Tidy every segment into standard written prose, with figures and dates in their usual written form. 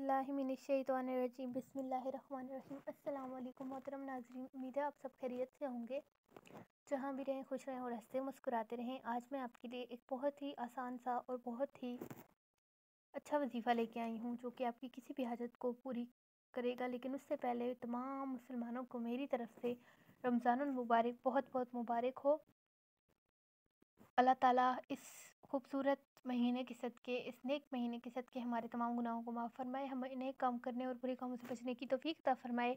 औज़ुबिल्लाहिमिनश्शैतानिर्रजीम बिस्मिल्लाहिर्रहमानिर्रहीम। अस्सलाम वालेकुम मोहतरम नाज़रीन, उम्मीद है आप सब खैरियत से होंगे। जहाँ भी रहें खुश रहें और हंसते मुस्कुराते रहें। आज मैं आपके लिए एक बहुत ही आसान सा और बहुत ही अच्छा वजीफ़ा लेके आई हूँ जो कि आपकी किसी भी हाजत को पूरी करेगा। लेकिन उससे पहले तमाम मुसलमानों को मेरी तरफ़ से रमज़ानुल मुबारक बहुत बहुत मुबारक हो। अल्लाह ताला इस खूबसूरत महीने के सदक़े, इस नेक महीने के सदक़े हमारे तमाम गुनाहों को माफ़ फ़रमाए, हमें नेक काम करने और बुरे कामों से बचने की तौफ़ीक अता फ़रमाए।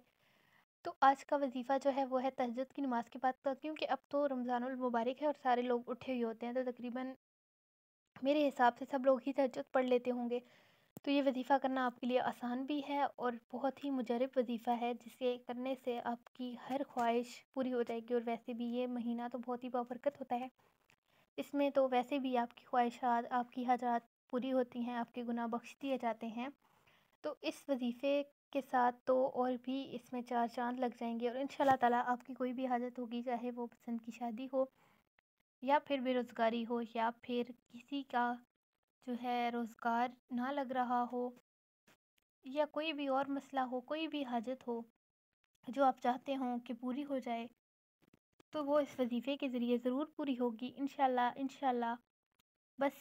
तो आज का वजीफ़ा जो है वो है तहज्जुद की नमाज़ के बाद का, क्योंकि अब तो रमज़ानुल मुबारक है और सारे लोग उठे हुए होते हैं, तो तकरीबन मेरे हिसाब से सब लोग ही तहज्जुद पढ़ लेते होंगे। तो ये वजीफ़ा करना आपके लिए आसान भी है और बहुत ही मुजरब वजीफ़ा है, जिसे करने से आपकी हर ख्वाहिश पूरी हो जाएगी। और वैसे भी ये महीना तो बहुत ही बाबरकत होता है, इसमें तो वैसे भी आपकी ख्वाहिशात, आपकी हाजात पूरी होती हैं, आपके गुनाह बख्श दिए जाते हैं। तो इस वजीफ़े के साथ तो और भी इसमें 4 चाँद लग जाएंगे और इंशाअल्लाह ताला आपकी कोई भी हाजत होगी, चाहे वो पसंद की शादी हो या फिर बेरोज़गारी हो या फिर किसी का जो है रोज़गार ना लग रहा हो या कोई भी और मसला हो, कोई भी हाजत हो जो आप चाहते हों कि पूरी हो जाए, तो वो इस वजीफ़े के ज़रिए ज़रूर पूरी होगी इंशाअल्लाह इंशाअल्लाह। बस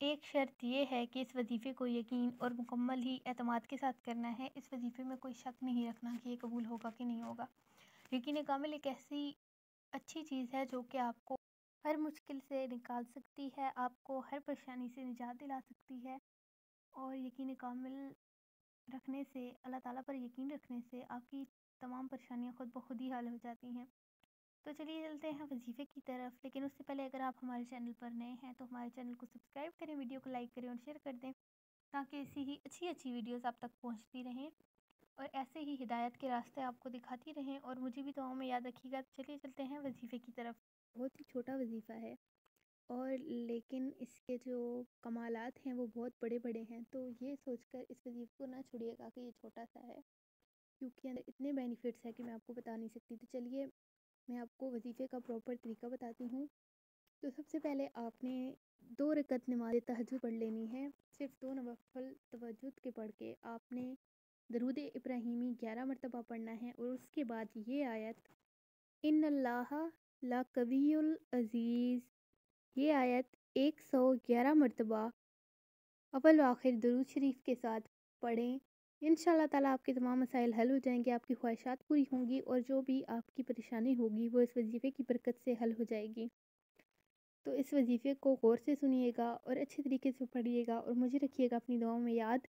एक शर्त ये है कि इस वजीफ़े को यकीन और मुकम्मल ही एतमाद के साथ करना है। इस वजीफ़े में कोई शक नहीं रखना कि ये कबूल होगा कि नहीं होगा। यकीन कामिल एक ऐसी अच्छी चीज़ है जो कि आपको हर मुश्किल से निकाल सकती है, आपको हर परेशानी से निजात दिला सकती है। और यकीन कामिल रखने से, अल्लाह ताला पर यकीन रखने से आपकी तमाम परेशानियाँ खुद ब खुद ही हल हो जाती हैं। तो चलिए चलते हैं वजीफ़े की तरफ। लेकिन उससे पहले अगर आप हमारे चैनल पर नए हैं तो हमारे चैनल को सब्सक्राइब करें, वीडियो को लाइक करें और शेयर कर दें, ताकि ऐसी ही अच्छी अच्छी वीडियोस आप तक पहुंचती रहें और ऐसे ही हिदायत के रास्ते आपको दिखाती रहें और मुझे भी दुआओं में याद रखिएगा। तो चलिए चलते हैं वजीफ़े की तरफ। बहुत ही छोटा वजीफ़ा है और लेकिन इसके जो कमालात हैं वो बहुत बड़े बड़े हैं। तो ये सोचकर इस वजीफ़े को ना छोड़िएगा कि ये छोटा सा है, क्योंकि अंदर इतने बेनिफिट्स हैं कि मैं आपको बता नहीं सकती। तो चलिए मैं आपको वजीफ़े का प्रॉपर तरीका बताती हूँ। तो सबसे पहले आपने 2 रकत नमाज़ तहज्जुद पढ़ लेनी है। सिर्फ 2 नवाफ़िल तहज्जुद के पढ़ के आपने दरूद इब्राहिमी 11 मरतबा पढ़ना है और उसके बाद ये आयत इन्नल्लाह ला कवियुल अज़ीज़, ये आयत 111 मरतबा अव्वल व आखिर दरूद शरीफ के साथ पढ़ें। इंशाअल्लाह ताला आपके तमाम मसाइल हल हो जाएंगे, आपकी ख्वाहिशात पूरी होंगी और जो भी आपकी परेशानी होगी वो इस वजीफ़े की बरकत से हल हो जाएगी। तो इस वजीफ़े को गौर से सुनिएगा और अच्छे तरीके से पढ़िएगा और मुझे रखिएगा अपनी दुआओं में याद।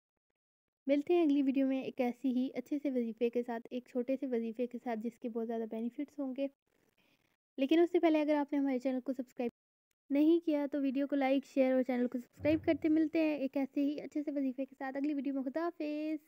मिलते हैं अगली वीडियो में एक ऐसी ही अच्छे से वजीफ़े के साथ, एक छोटे से वजीफ़े के साथ जिसके बहुत ज़्यादा बेनिफिट्स होंगे। लेकिन उससे पहले अगर आपने हमारे चैनल को सब्सक्राइब नहीं किया तो वीडियो को लाइक, शेयर और चैनल को सब्सक्राइब करते। मिलते हैं एक ऐसे ही अच्छे से वजीफ़े के साथ अगली वीडियो में। खुदा हाफिज़।